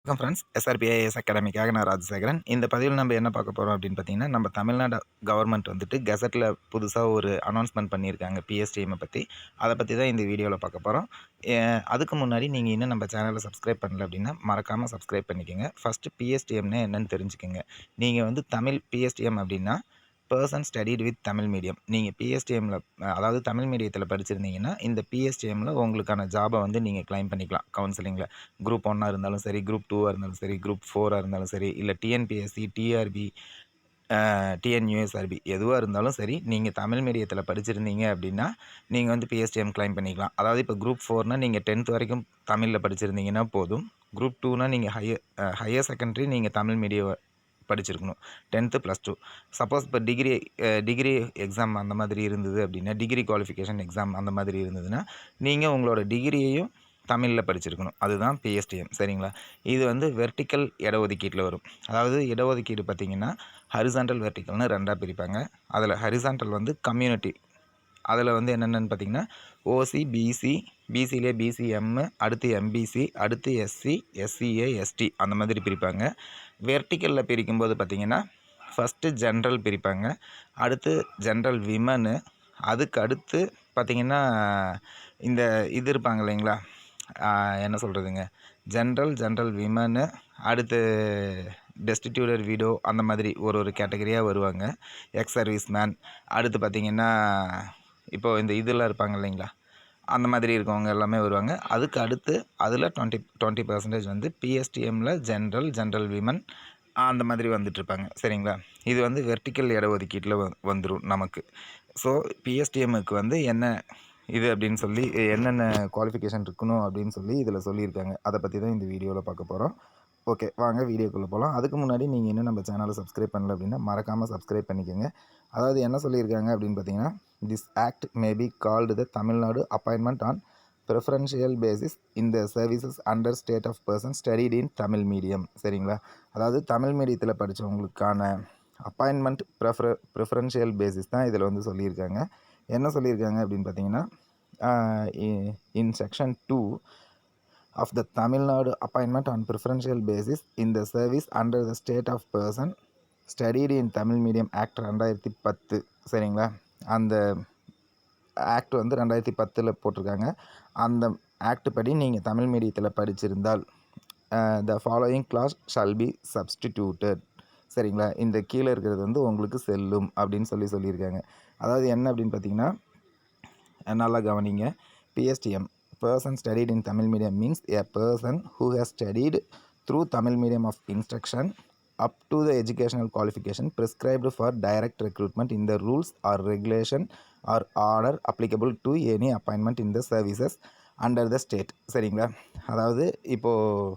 வணக்கம் friends. SRPIS அகாடமிக்காக நான் ராஜசேகரன். இந்த பதிவில் நம்ம என்ன பார்க்க போகிறோம் அப்படின்னு பார்த்தீங்கன்னா, நம்ம தமிழ்நாடு கவர்மெண்ட் வந்துட்டு கெசட்டில் புதுசாக ஒரு அனௌன்ஸ்மெண்ட் பண்ணியிருக்காங்க பிஎஸ்டிஎம்மை பற்றி. அதை பற்றி தான் இந்த வீடியோவில் பார்க்க போகிறோம். அதுக்கு முன்னாடி நீங்கள் இன்னும் நம்ம சேனலை சப்ஸ்கிரைப் பண்ணல அப்படின்னா மறக்காமல் சப்ஸ்கிரைப் பண்ணிக்கோங்க. ஃபஸ்ட்டு பிஎஸ்டிஎம்னா என்னன்னு தெரிஞ்சுக்கோங்க. நீங்கள் வந்து தமிழ் பிஎஸ்டிஎம் அப்படின்னா person studied with Tamil medium. நீங்கள் பிஎஸ்டிஎம்மில் அதாவது தமிழ் மீடியத்தில் படிச்சிருந்தீங்கன்னா இந்த பிஎஸ்டிஎம்மில் உங்களுக்கான ஜாபை வந்து நீங்கள் கிளைம் பண்ணிக்கலாம் கவுன்சிலிங்கில். குரூப் 1 இருந்தாலும் சரி, குரூப் 2 இருந்தாலும் சரி, குரூப் 4 இருந்தாலும் சரி, இல்லை டிஎன்பிஎஸ்சி, டிஆர்பி, டிஎன்யூஎஸ்ஆர்பி எதுவாக இருந்தாலும் சரி, நீங்கள் தமிழ் மீடியத்தில் படிச்சிருந்தீங்க அப்படின்னா நீங்கள் வந்து பிஎஸ்டிஎம் கிளைம் பண்ணிக்கலாம். அதாவது இப்போ குரூப் 4னால் நீங்கள் 10th வரைக்கும் தமிழில் படிச்சிருந்தீங்கன்னா போதும். குரூப் 2னால் நீங்கள் ஹையர் செகண்டரி நீங்கள் தமிழ் மீடியம் படிச்சிருக்கணும், 10th +2. சப்போஸ் இப்போ டிகிரி எக்ஸாம் அந்த மாதிரி இருந்தது அப்படின்னா, டிகிரி குவாலிஃபிகேஷன் எக்ஸாம் அந்த மாதிரி இருந்ததுன்னா நீங்கள் உங்களோட டிகிரியையும் தமிழில் படிச்சிருக்கணும். அதுதான் பிஎஸ்டிஎம், சரிங்களா? இது வந்து வெர்டிக்கல் இடஒதுக்கீட்டில் வரும். அதாவது இடஒதுக்கீடு பார்த்திங்கன்னா ஹரிசாண்டல் வெர்டிக்கல்னு ரெண்டாக பிரிப்பாங்க. அதில் ஹரிசாண்டல் வந்து கம்யூனிட்டி, அதில் வந்து என்னென்னு பார்த்திங்கன்னா ஓசி, பிசி, பிசிலே பிசிஎம், அடுத்து எம்பிசி, அடுத்து எஸ்சி, எஸ்சிஏ, எஸ்டி அந்த மாதிரி பிரிப்பாங்க. வெர்டிக்கலில் பிரிக்கும்போது பார்த்திங்கன்னா ஃபஸ்ட்டு ஜென்ரல் பிரிப்பாங்க, அடுத்து ஜென்ரல் விமனு, அதுக்கு அடுத்து பார்த்திங்கன்னா இந்த இது இருப்பாங்க இல்லைங்களா, என்ன சொல்கிறதுங்க, ஜென்ரல் விமனு, அடுத்து டெஸ்டிடியூட்டட் விடோ, அந்த மாதிரி ஒரு கேட்டகரியாக வருவாங்க. எக்ஸ் சர்வீஸ் மேன், அடுத்து பார்த்திங்கன்னா இப்போது இந்த இதெல்லாம் இருப்பாங்க இல்லைங்களா, அந்த மாதிரி இருக்கவங்க எல்லாமே வருவாங்க. அதுக்கு அடுத்து அதில் 20% வந்து பிஎஸ்டிஎம்மில் ஜென்ரல் விமன் அந்த மாதிரி வந்துட்டுருப்பாங்க, சரிங்களா? இது வந்து வெர்டிக்கல் இடஒதுக்கீட்டில் வந்துடும் நமக்கு. ஸோ பிஎஸ்டிஎம்முக்கு வந்து என்ன இது அப்படின்னு சொல்லி என்னென்ன குவாலிஃபிகேஷன் இருக்கணும் அப்படின்னு சொல்லி இதில் சொல்லியிருக்காங்க. அதை பற்றி தான் இந்த வீடியோவில் பார்க்க போகிறோம். ஓகே, வாங்க வீடியோக்குள்ளே போகலாம். அதுக்கு முன்னாடி நீங்கள் இன்னும் நம்ம சேனலை சப்ஸ்கிரைப் பண்ணல அப்படின்னா மறக்காமல் சப்ஸ்கிரைப் பண்ணிக்கோங்க. அதாவது என்ன சொல்லியிருக்காங்க அப்படின்னு பார்த்தீங்கன்னா, this act may be called the Tamil Nadu appointment on preferential basis in the services under state of person studied in Tamil medium, சரிங்களா? அதாவது தமிழ் மீடியத்தில் படித்தவங்களுக்கான அப்பாயின்மெண்ட் ப்ரிஃபரன்ஷியல் பேசிஸ் தான் இதில் வந்து சொல்லியிருக்காங்க. என்ன சொல்லியிருக்காங்க அப்படின்னு பார்த்தீங்கன்னா, இன் section 2 of the Tamil Nadu appointment on preferential basis in the service under the state of person studied in Tamil medium act 2010, சரிங்களா? அந்த ஆக்ட் வந்து 2010 போட்டிருக்காங்க. அந்த ஆக்ட் படி நீங்கள் தமிழ் மீடியத்தில் படிச்சிருந்தால் the following class shall be substituted, சரிங்களா? இந்த கீழே இருக்கிறது வந்து உங்களுக்கு செல்லும் அப்படின்னு சொல்லியிருக்காங்க. அதாவது என்ன அப்படின்னு பார்த்தீங்கன்னா, நல்லா கவனிங்க. PSTM, person studied in Tamil medium, means a person who has studied through Tamil medium of instruction up to the educational qualification prescribed for direct recruitment in the rules or regulation or order applicable to any appointment in the services under the state, சரிங்களா? அதாவது இப்போது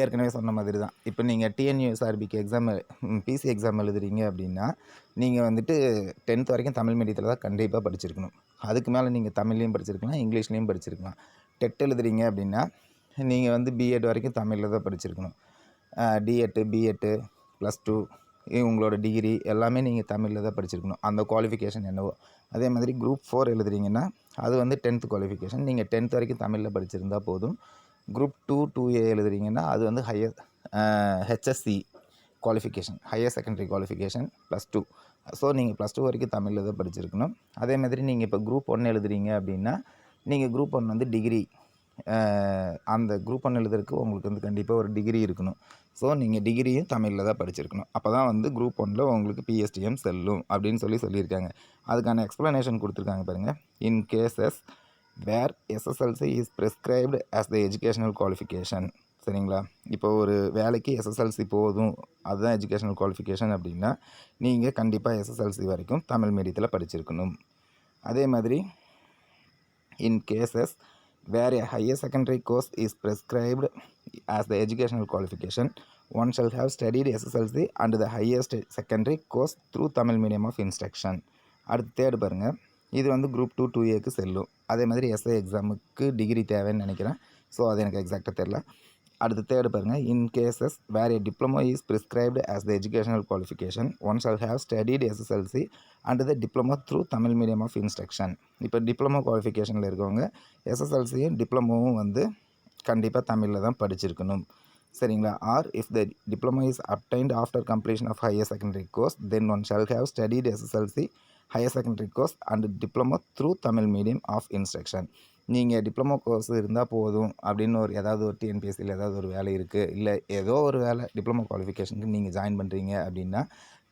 ஏற்கனவே சொன்ன மாதிரி தான். இப்போ நீங்கள் டிஎன்யூஎஸ்ஆர்பிக்கு PC exam எழுதுறீங்க அப்படின்னா நீங்கள் வந்துட்டு 10th வரைக்கும் தமிழ் மீடியத்தில் தான் கண்டிப்பாக படிச்சிருக்கணும். அதுக்கு மேலே நீங்கள் தமிழ்லேயும் படிச்சிருக்கலாம், இங்கிலீஷ்லேயும் படிச்சிருக்கலாம். டெட் எழுதுறீங்க அப்படின்னா நீங்கள் வந்து பிஎட் வரைக்கும் தமிழில் தான் படிச்சிருக்கணும். டிஎட்டு, பிஎட்டு, +2 உங்களோட டிகிரி எல்லாமே நீங்கள் தமிழில் தான் படிச்சிருக்கணும். அந்த குவாலிஃபிகேஷன் என்னவோ. அதே மாதிரி குரூப் 4 எழுதுறீங்கன்னா அது வந்து 10th குவாலிஃபிகேஷன். நீங்கள் 10th வரைக்கும் தமிழில் படிச்சிருந்தால் போதும். குரூப் 2, 2A எழுதுறீங்கன்னா அது வந்து HSC qualification, higher secondary qualification +2. So நீங்கள் +2 வரைக்கும் தமிழில் தான் படிச்சிருக்கணும். அதே மாதிரி நீங்கள் இப்போ குரூப் 1 எழுதுறீங்க அப்படின்னா நீங்கள் குரூப் 1 வந்து டிகிரி, அந்த குரூப் 1 எழுதுறதுக்கு உங்களுக்கு வந்து கண்டிப்பாக ஒரு டிகிரி இருக்கணும். ஸோ நீங்கள் டிகிரியும் தமிழில் தான் படிச்சிருக்கணும். அப்போ தான் வந்து குரூப் 1ல் உங்களுக்கு பிஎஸ்டிஎம் செல்லும் அப்படின்னு சொல்லியிருக்காங்க. அதுக்கான எக்ஸ்ப்ளனேஷன் கொடுத்துருக்காங்க பாருங்கள். In cases where SSLC is prescribed as the educational qualification, சரிங்களா? இப்போ ஒரு வேலைக்கு எஸ்எஸ்எல்சி போதும், அதுதான் எஜுகேஷனல் குவாலிஃபிகேஷன் அப்படின்னா நீங்கள் கண்டிப்பாக எஸ்எஸ்எல்சி வரைக்கும் தமிழ் மீடியத்தில் படிச்சிருக்கணும். அதே மாதிரி in cases where a higher secondary course is prescribed as the educational qualification, one shall have studied SSLC and the highest secondary course through Tamil medium of instruction. அடுத்து third பாருங்கள். இது வந்து குரூப் 2, 2Aக்கு செல்லும். அதே மாதிரி எஸ்ஐ எக்ஸாமுக்கு degree தேவைன்னு நினைக்கிறேன். ஸோ அது எனக்கு எக்ஸாக்டாக தெரில. அடுத்து தேர்டு பாருங்கள். In cases where a diploma is prescribed as the educational qualification, one shall have studied SSLC and the diploma through Tamil medium of instruction. இப்போ டிப்ளமோ குவாலிஃபிகேஷனில் இருக்கவங்க எஸ்எஸ்எல்சியும் டிப்ளமோவும் வந்து கண்டிப்பாக தமிழில் தான் படிச்சிருக்கணும், சரிங்களா. Or if the diploma is obtained after completion of higher secondary course then one shall have studied SSLC higher secondary course and diploma through Tamil medium of instruction. நீங்கள் டிப்ளமோ கோர்ஸ் இருந்தால் போதும் அப்படின்னு ஏதாவது ஒரு டிஎன்பிஎஸ்சியில் ஏதாவது ஒரு வேலை இருக்குது, இல்லை ஏதோ ஒரு வேலை டிப்ளமோ குவாலிஃபிகேஷனுக்கு நீங்கள் ஜாயின் பண்ணுறீங்க அப்படின்னா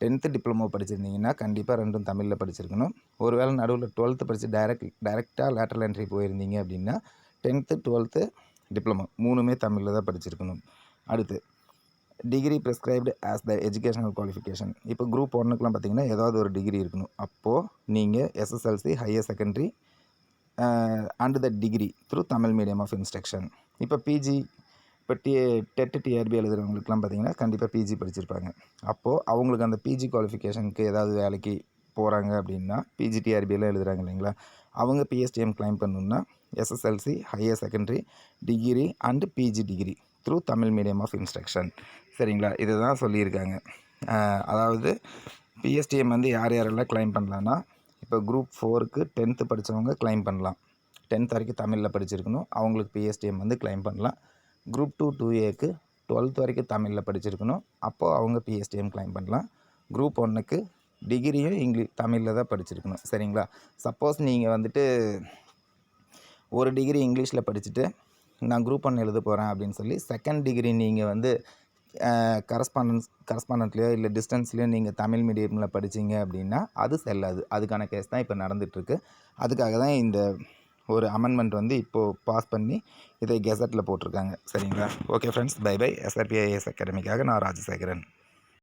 10th டிப்ளமோ படிச்சிருந்தீங்கன்னா கண்டிப்பாக ரெண்டும் தமிழில் படிச்சிருக்கணும். ஒரு வேளை நடுவில் 12th படித்து டைரெக்டாக லேட்டரல் என்ட்ரி போயிருந்தீங்க அப்படின்னா 10th 12th டிப்ளமோ 3மே தமிழில் தான் படிச்சிருக்கணும். அடுத்து degree prescribed as the educational qualification. இப்போ குரூப் 1க்குலாம் பார்த்தீங்கன்னா ஏதாவது ஒரு டிகிரி இருக்கணும். அப்போது நீங்கள் SSLC higher secondary and the degree through Tamil medium of instruction. இப்போ பிஜி இப்போ டெட் டிஆர்பி எழுதுகிறவங்களுக்குலாம் பார்த்தீங்கன்னா கண்டிப்பாக பிஜி படிச்சிருப்பாங்க. அப்போது அவங்களுக்கு அந்த பிஜி குவாலிஃபிகேஷனுக்கு ஏதாவது வேலைக்கு போகிறாங்க அப்படின்னா பிஜி டிஆர்பியெல்லாம் எழுதுகிறாங்க இல்லைங்களா, அவங்க பிஎஸ்டிஎம் கிளைம் பண்ணணுன்னா SSLC higher secondary degree and PG degree through Tamil medium of instruction. சரிங்களா, இது தான் சொல்லியிருக்காங்க. அதாவது பிஎஸ்டிஎம் வந்து யார் யாரெல்லாம் கிளைம் பண்ணலான்னா, இப்போ குரூப் 4க்கு 10th படித்தவங்க கிளைம் பண்ணலாம். 10th வரைக்கும் தமிழில் படிச்சிருக்கணும், அவங்களுக்கு பிஎஸ்டிஎம் வந்து கிளைம் பண்ணலாம். குரூப் 2 2ஏக்கு 12th வரைக்கும் தமிழில் படிச்சிருக்கணும், அப்போது அவங்க பிஎஸ்டிஎம் கிளைம் பண்ணலாம். குரூப் 1க்கு டிகிரியும் தமிழில் தான் படிச்சிருக்கணும். சரிங்களா. சப்போஸ் நீங்கள் வந்துட்டு ஒரு டிகிரி இங்கிலீஷில் படிச்சுட்டு நான் குரூப் 1 எழுத போகிறேன் அப்படின்னு சொல்லி செகண்ட் டிகிரி நீங்கள் வந்து கரஸ்பாண்டன்ட்லேயோ இல்லை டிஸ்டன்ஸ்லேயோ நீங்கள் தமிழ் மீடியமில் படித்தீங்க அப்படின்னா அது செல்லாது. அதுக்கான கேஸ் தான் இப்போ நடந்துகிட்ருக்கு. அதுக்காக தான் இந்த ஒரு அமெண்ட்மெண்ட் வந்து இப்போது பாஸ் பண்ணி இதை கெசட்டில் போட்டிருக்காங்க. சரிங்களா. Okay friends, bye bye. SRP IAS அகாடமிக்காக நான் ராஜசேகரன்.